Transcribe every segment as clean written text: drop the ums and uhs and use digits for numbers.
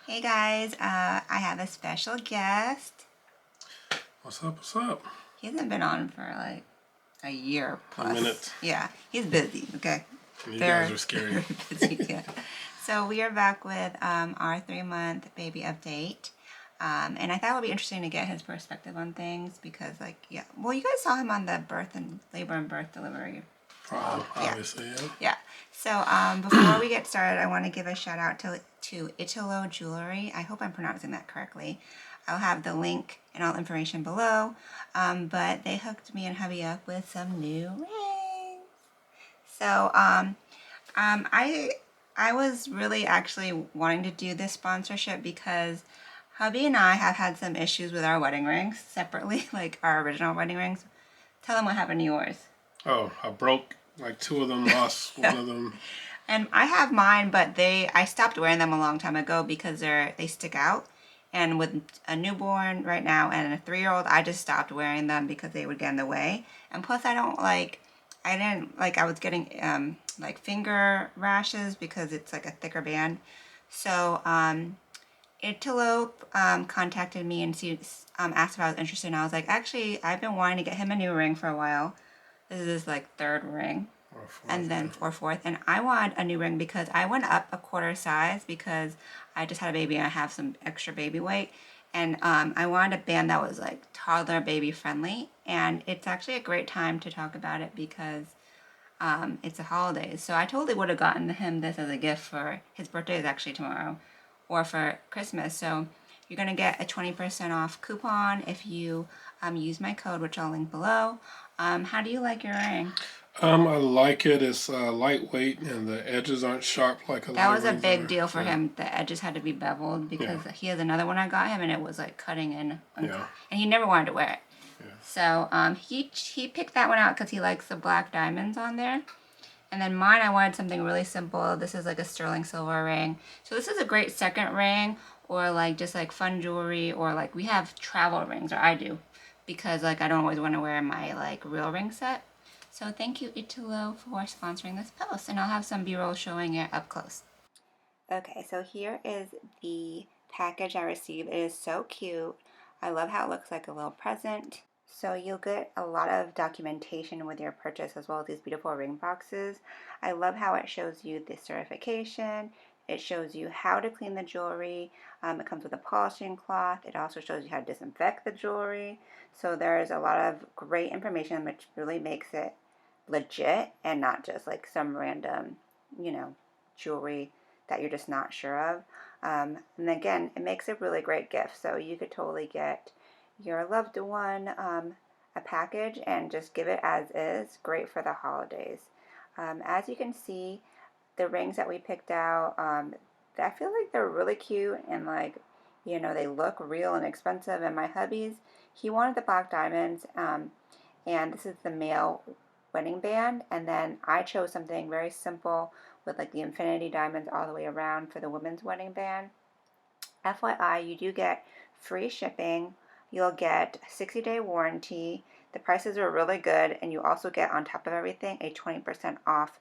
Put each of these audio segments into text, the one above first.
Hey guys, I have a special guest. What's up? What's up? He hasn't been on for like a year A plus. minute. Yeah, he's busy, okay? You Very, guys are scary. very busy, yeah. So we are back with our 3-month baby update. And I thought it would be interesting to get his perspective on things because, like, yeah, well, you guys saw him on the birth and labor and birth delivery. Obviously, yeah. Yeah. So before we get started, I want to give a shout out to ITALO Jewelry. I hope I'm pronouncing that correctly. I'll have the link and all information below. But they hooked me and hubby up with some new rings. So I was really actually wanting to do this sponsorship because hubby and I have had some issues with our wedding rings separately, like our original wedding rings. Tell them what happened to yours. Oh, I broke like two of them, lost one of them. And I have mine, but I stopped wearing them a long time ago because they stick out. And with a newborn right now and a 3-year-old, I just stopped wearing them because they would get in the way. And plus, I was getting like finger rashes because it's like a thicker band. So Antelope contacted me and asked if I was interested. And I was like, actually, I've been wanting to get him a new ring for a while. This is his like 3rd ring. Or fourth, And then or 4th, and I want a new ring because I went up a quarter size because I just had a baby and I have some extra baby weight, and I wanted a band that was like toddler baby friendly, and it's actually a great time to talk about it because it's the holidays. So I totally would have gotten him this as a gift for his birthday is actually tomorrow, or for Christmas. So you're gonna get a 20% off coupon if you use my code, which I'll link below. How do you like your ring? I like it. It's lightweight and the edges aren't sharp like a lot That of was a rings big are. deal for Yeah. him. The edges had to be beveled because he has another one I got him and it was like cutting in. Yeah. And he never wanted to wear it. Yeah. So he picked that one out because he likes the black diamonds on there. And then mine, I wanted something really simple. This is like a sterling silver ring. So this is a great second ring, or like just like fun jewelry, or like we have travel rings, or I do, because like I don't always want to wear my like real ring set. So thank you, Italo, for sponsoring this post, and I'll have some B-roll showing it up close. Okay, so here is the package I received. It is so cute. I love how it looks like a little present. So you'll get a lot of documentation with your purchase as well as these beautiful ring boxes. I love how it shows you the certification. It shows you how to clean the jewelry. It comes with a polishing cloth. It also shows you how to disinfect the jewelry. So there's a lot of great information which really makes it legit and not just like some random, jewelry that you're just not sure of. And again, it makes a really great gift. So you could totally get your loved one a package and just give it as is. Great for the holidays. As you can see, the rings that we picked out, I feel like they're really cute and like, they look real and expensive. And my hubby's, he wanted the black diamonds, and this is the male wedding band. And then I chose something very simple with like the infinity diamonds all the way around for the women's wedding band. FYI, you do get free shipping. You'll get 60-day warranty. The prices are really good, and you also get, on top of everything, a 20% off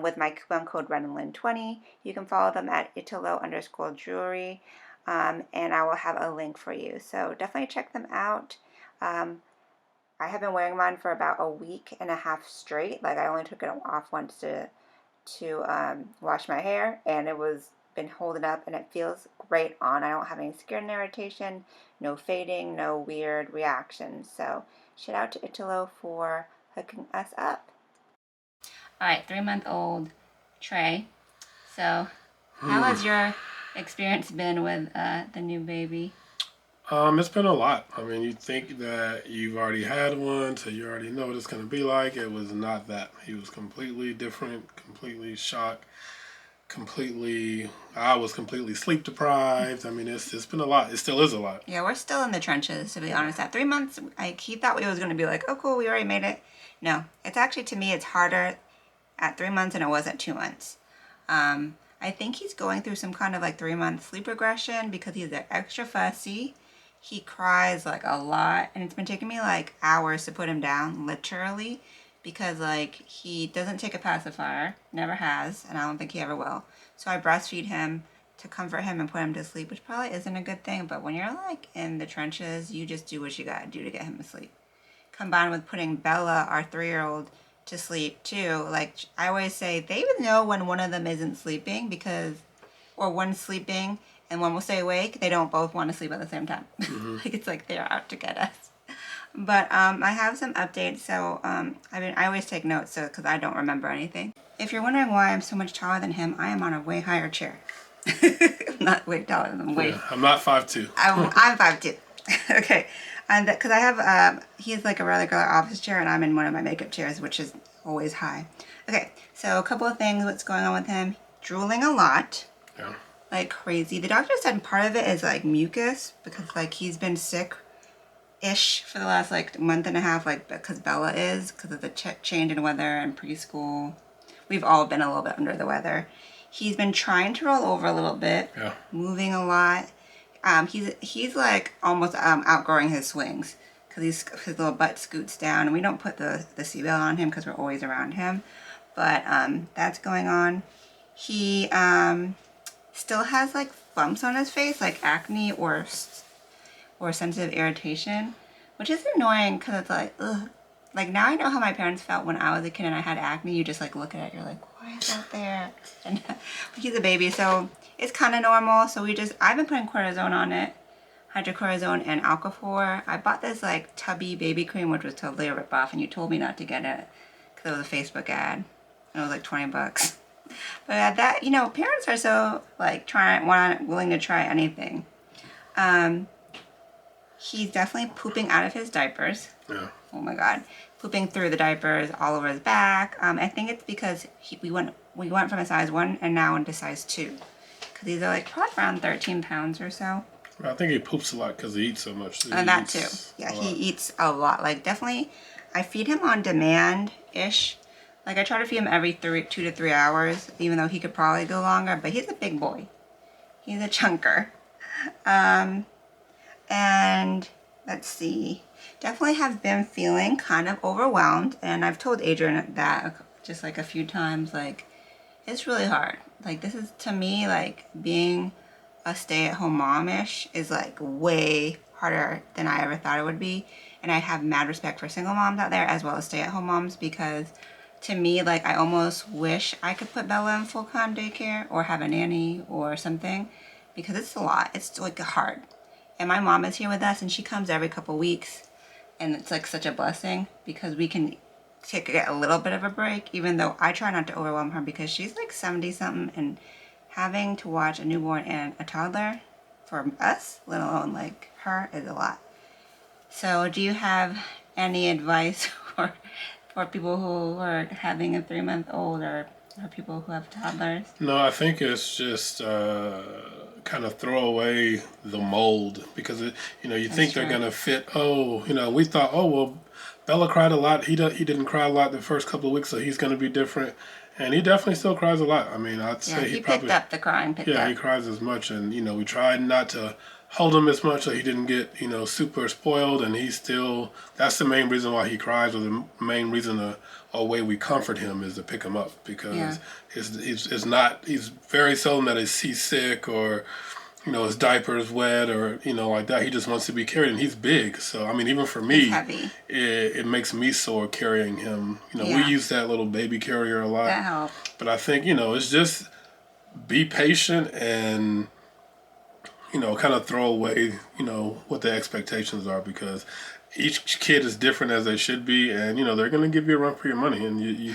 with my coupon code Renalyn20. You can follow them at Italo_jewelry, and I will have a link for you. So definitely check them out. I have been wearing mine for about a week and a half straight. Like, I only took it off once to wash my hair, and it was been holding up, and it feels great on. I don't have any skin irritation, no fading, no weird reactions. So shout out to Italo for hooking us up. All right, 3-month-old Trey. So how has your experience been with the new baby? It's been a lot. I mean, you think that you've already had one, so you already know what it's going to be like. It was not that. He was completely different, completely shocked, I was completely sleep deprived. I mean, it's been a lot. It still is a lot. Yeah, we're still in the trenches, to be honest. At 3 months, he thought we was going to be like, oh, cool, we already made it. No, it's actually, to me, it's harder at 3 months than it was at 2 months. I think he's going through some kind of like 3-month sleep regression because he's extra fussy. He cries like a lot, and it's been taking me like hours to put him down, literally, because like he doesn't take a pacifier, never has, and I don't think he ever will. So I breastfeed him to comfort him and put him to sleep, which probably isn't a good thing, but when you're like in the trenches, you just do what you gotta do to get him to sleep. Combined with putting Bella, our 3-year-old, to sleep too. Like I always say, they would know when one of them isn't sleeping or one's sleeping and one will stay awake. They don't both want to sleep at the same time. Like it's like they're out to get us. But I have some updates. So I always take notes because I don't remember anything. If you're wondering why I'm so much taller than him, I am on a way higher chair. I'm not way taller than him. Yeah, I'm not 5'2". I'm 5'2". Okay. And because I have, he's like a regular office chair and I'm in one of my makeup chairs, which is always high. Okay, so a couple of things, what's going on with him. Drooling a lot. Yeah. Like crazy. The doctor said part of it is like mucus because like he's been sick-ish for the last like month and a half, like because Bella is, because of the change in weather and preschool. We've all been a little bit under the weather. He's been trying to roll over a little bit, moving a lot. He's like almost outgrowing his swings because his little butt scoots down, and we don't put the seatbelt on him because we're always around him. But that's going on. He still has like bumps on his face, like acne or sensitive irritation, which is annoying because it's like, ugh. Like now I know how my parents felt when I was a kid and I had acne. You just like look at it, you're like, why is that there? And he's a baby, so it's kind of normal. So I've been putting cortisone on it, hydrocortisone and Alka-4. I bought this like tubby baby cream, which was totally a ripoff, and you told me not to get it because it was a Facebook ad, and it was like $20. But that, parents are so like willing to try anything. He's definitely pooping out of his diapers. Yeah. Oh my God. Pooping through the diapers all over his back. I think it's because we went from a size 1 and now into size 2. Because these are like probably around 13 pounds or so. I think he poops a lot because he eats so much. And that too. Yeah, he eats a lot. Like definitely, I feed him on demand-ish. Like I try to feed him every 2 to 3 hours, even though he could probably go longer. But he's a big boy. He's a chunker. And let's see. Definitely have been feeling kind of overwhelmed, and I've told Adrian that just like a few times, like it's really hard. Like this is, to me, like being a stay-at-home mom-ish is like way harder than I ever thought it would be. And I have mad respect for single moms out there as well as stay-at-home moms, because to me, like I almost wish I could put Bella in full-time daycare or have a nanny or something, because it's a lot. It's like hard. And my mom is here with us and she comes every couple weeks. And it's like such a blessing because we can get a little bit of a break, even though I try not to overwhelm her because she's like 70 something, and having to watch a newborn and a toddler for us, let alone like her, is a lot. So do you have any advice for people who are having a 3-month-old or people who have toddlers? No, I think it's just kind of throw away the mold, because you think they're gonna fit. We thought, well, Bella cried a lot. He didn't cry a lot the first couple of weeks, so he's gonna be different. And he definitely still cries a lot. I mean, I'd say he probably picked up the crying. He cries as much, and we tried not to hold him as much so he didn't get super spoiled, and that's the main reason why he cries, or the main reason a way we comfort him is to pick him up, because he's very seldom that he's sick or his diaper is wet or like that. He just wants to be carried, and he's big, so I mean, even for me, it makes me sore carrying him. We use that little baby carrier a lot. That helps. But I think it's just be patient and kind of throw away what the expectations are, because each kid is different, as they should be, and they're going to give you a run for your money, and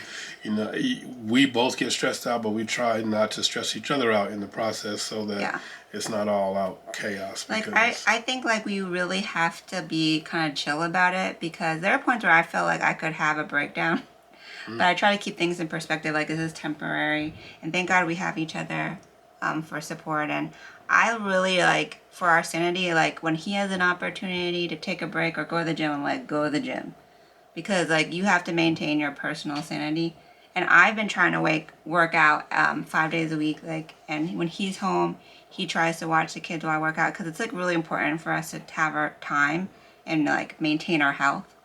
we both get stressed out, but we try not to stress each other out in the process, so that it's not all out chaos. Like I think like we really have to be kind of chill about it, because there are points where I feel like I could have a breakdown, but I try to keep things in perspective, like this is temporary, and thank God we have each other for support. And I really, like, for our sanity, like when he has an opportunity to take a break or go to the gym, I'm like, go to the gym, because like you have to maintain your personal sanity. And I've been trying to work out 5 days a week, like, and when he's home, he tries to watch the kids while I work out, because it's like really important for us to have our time and like maintain our health.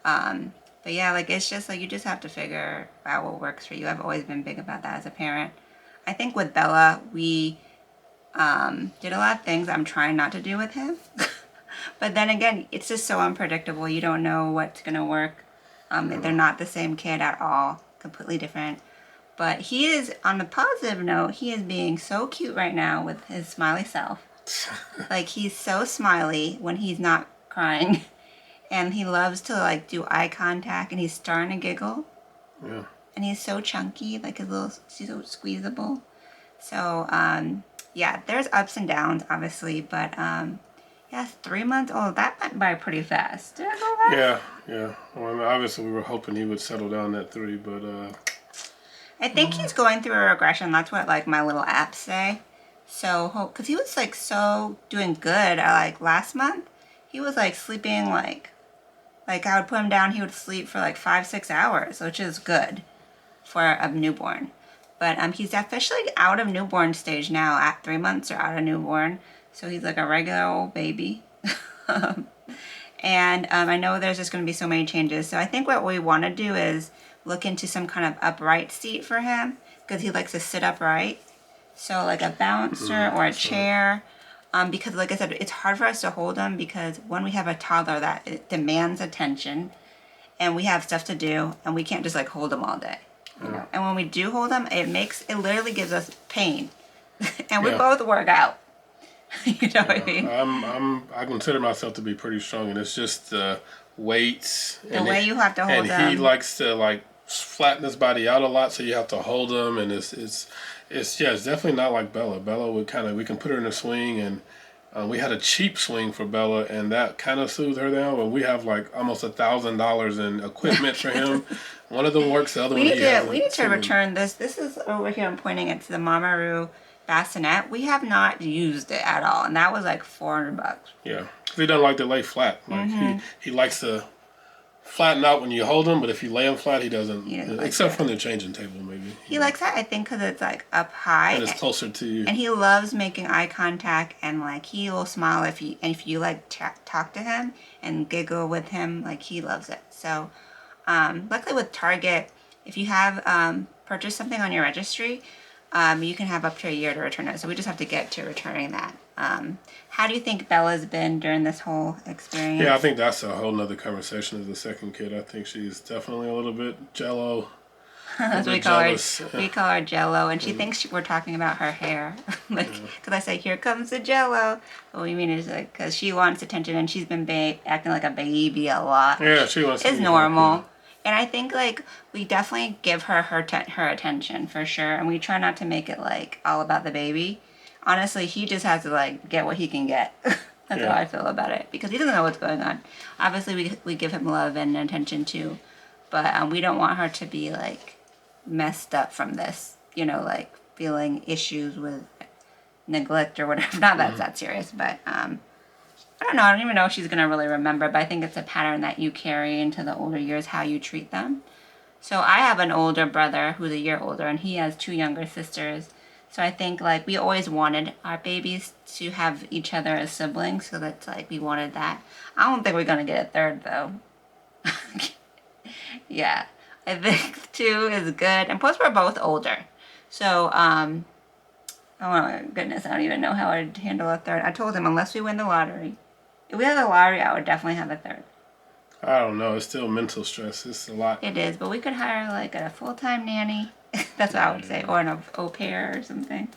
But yeah, like it's just like you just have to figure out what works for you. I've always been big about that as a parent. I think with Bella, we Did a lot of things I'm trying not to do with him. But then again, it's just so unpredictable. You don't know what's going to work. They're not the same kid at all. Completely different. But he is, on the positive note, he is being so cute right now with his smiley self. Like, he's so smiley when he's not crying. And he loves to, like, do eye contact. And he's starting to giggle. Yeah. And he's so chunky. Like, he's so squeezable. So, yeah, there's ups and downs, obviously. But, yeah, 3 months old. That went by pretty fast. Did I go fast? Yeah. Well, obviously, we were hoping he would settle down at 3, but... I think he's going through a regression. That's what, like, my little apps say. So, because he was, like, so doing good, like, last month. He was, like, sleeping, like, I would put him down, he would sleep for, like, 5-6 hours, which is good for a newborn. But he's officially out of newborn stage now. At 3 months or out of newborn. So he's, like, a regular old baby. And I know there's just going to be so many changes. So I think what we want to do is look into some kind of upright seat for him, because he likes to sit upright. So like a bouncer or a chair, because like I said, it's hard for us to hold him because when we have a toddler that it demands attention and we have stuff to do and we can't just like hold him all day, you know. And when we do hold him, it literally gives us pain, and we both work out. You know what I mean? I consider myself to be pretty strong, and it's just the weights. The way you have to hold him. And he likes to like flatten his body out a lot, so you have to hold him, and it's definitely not like Bella. Bella we can put her in a swing, and we had a cheap swing for Bella, and that kind of soothed her down. But we have like almost $1,000 in equipment for him. One of them works, the other one he hasn't. We need to return this. This is over here. I'm pointing it to the Mamaru bassinet. We have not used it at all, and that was like $400. Yeah, because he doesn't like to lay flat. Like he likes to flatten out when you hold him, but if you lay him flat, he doesn't. Except from the changing table, maybe. He likes that, I think, because it's like up high. And it's closer to you. And he loves making eye contact, and like he will smile if you like talk to him and giggle with him. Like he loves it. So, luckily with Target, if you have purchased something on your registry, you can have up to a year to return it. So we just have to get to returning that. How do you think Bella's been during this whole experience? Yeah, I think that's a whole nother conversation as a second kid. I think she's definitely a little bit jello. That's what we call her. We call her Jello, and she thinks we're talking about her hair. Because I say, "Here comes the Jello." What we mean is like because she wants attention, and she's been acting like a baby a lot. Yeah, she wants. It's normal. And I think like we definitely give her attention for sure, and we try not to make it like all about the baby. Honestly, he just has to like get what he can get. That's how I feel about it, because he doesn't know what's going on. Obviously, we give him love and attention too, but we don't want her to be like messed up from this. You know, like feeling issues with neglect or whatever. Not that's that serious, but I don't know. I don't even know if she's gonna really remember, but I think it's a pattern that you carry into the older years, how you treat them. So I have an older brother who's a year older, and he has 2 younger sisters. So I think like we always wanted our babies to have each other as siblings, so that's like we wanted that. I don't think we're gonna get a third though. Yeah, I think 2 is good, and plus we're both older. So oh my goodness, I don't even know how I'd handle a third. I told him unless we win the lottery. If we had the lottery, I would definitely have a third. I don't know. It's still mental stress. It's a lot. It is, but we could hire like a full-time nanny. That's what I would say, or an au pair or something.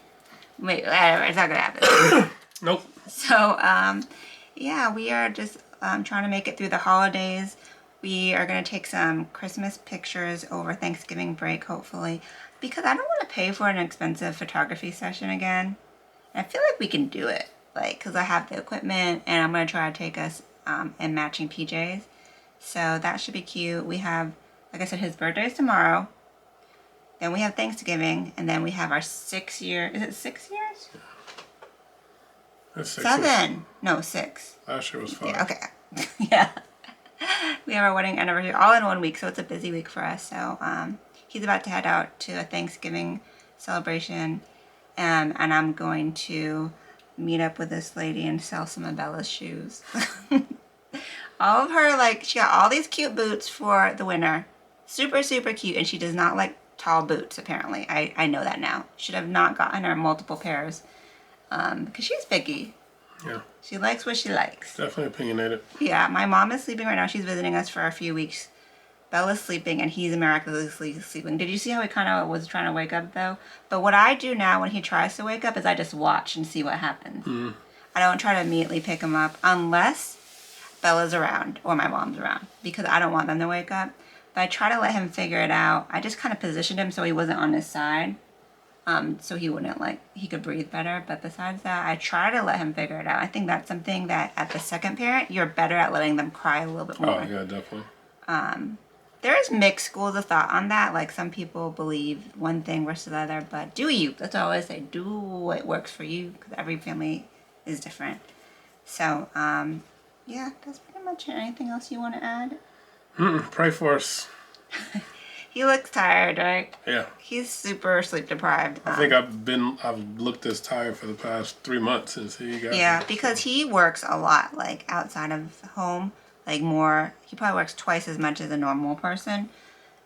Wait, whatever. It's not gonna happen. Nope. So, yeah, we are just trying to make it through the holidays. We are gonna take some Christmas pictures over Thanksgiving break, hopefully, because I don't want to pay for an expensive photography session again. I feel like we can do it, like, because I have the equipment, and I'm gonna try to take us in matching PJs. So that should be cute. We have, like I said, his birthday is tomorrow. Then we have Thanksgiving, and then we have our 6 year. Is it 6 years? That's 6. 7. No, 6. Last year was 5. Yeah, okay. Yeah. We have our wedding anniversary all in 1 week, so it's a busy week for us. So he's about to head out to a Thanksgiving celebration, and I'm going to meet up with this lady and sell some of Bella's shoes. All of her, like, she got all these cute boots for the winter. Super, super cute, and she does not like tall boots, apparently. I know that now. Should have not gotten her multiple pairs. Because she's picky. Yeah. She likes what she likes. Definitely opinionated. Yeah, my mom is sleeping right now. She's visiting us for a few weeks. Bella's sleeping and he's miraculously sleeping. Did you see how he kind of was trying to wake up though? But what I do now when he tries to wake up is I just watch and see what happens. Mm. I don't try to immediately pick him up unless Bella's around or my mom's around because I don't want them to wake up. But I try to let him figure it out. I just kind of positioned him so he wasn't on his side. So he wouldn't he could breathe better. But besides that, I try to let him figure it out. I think that's something that at the second parent, you're better at letting them cry a little bit more. Oh, yeah, definitely. There's mixed schools of thought on that. Like some people believe one thing versus the other, but do you? That's what I always say. Do what works for you because every family is different. So, yeah, that's pretty much it. Anything else you want to add? Pray for us. He looks tired, right? Yeah. He's super sleep deprived. I think I've looked this tired for the past 3 months since he got Yeah, here. because he works a lot, like outside of home, like more. He probably works twice as much as a normal person.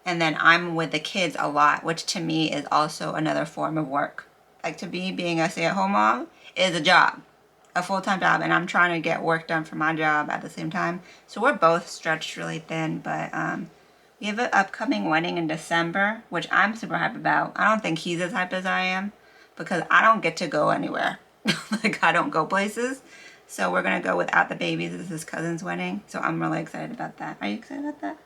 And then I'm with the kids a lot, which to me is also another form of work. Like to me, being a stay-at-home mom is a job, a full-time job, and I'm trying to get work done for my job at the same time. So we're both stretched really thin, but we have an upcoming wedding in December, which I'm super hyped about. I don't think he's as hyped as I am because I don't get to go anywhere. Like I don't go places. So we're going to go without the babies. This is his cousin's wedding. So I'm really excited about that. Are you excited about that?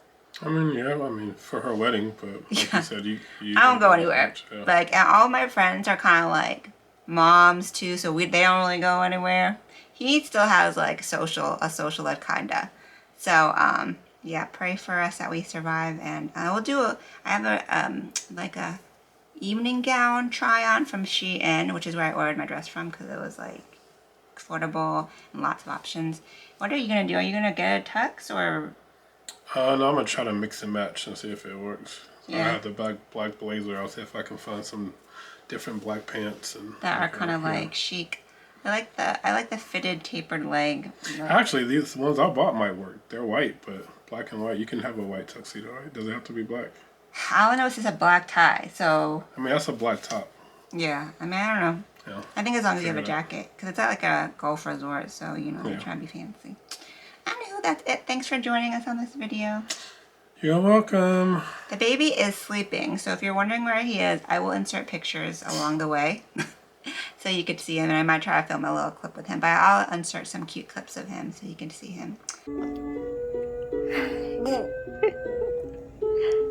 I mean, yeah, for her wedding, but like you said, you I don't go anywhere. Yeah. Like, and all my friends are kind of like moms too, so they don't really go anywhere. He still has like a social life kinda. So yeah, pray for us that we survive, and I have a evening gown try on from Shein, which is where I ordered my dress from because it was like affordable and lots of options. What are you gonna do? Are you gonna get a tux or? No, I'm gonna try to mix and match and see if it works. So Yeah. I have the black blazer. I'll see if I can find some different black pants and That are kind of like chic. I like the fitted tapered leg. Actually, these ones I bought might work. They're white, but black and white. You can have a white tuxedo, right? Does it have to be black? All I know is it's a black tie, so I mean, that's a black top. yeah. I mean, I don't know. Yeah. I think as long as you have a Figure it out. jacket, because it's at like a golf resort, so you know they're trying to be fancy. Anywho, that's it. Thanks for joining us on this video. You're welcome. The baby is sleeping, so if you're wondering where he is, I will insert pictures along the way. So you could see him, and I might try to film a little clip with him, but I'll insert some cute clips of him so you can see him.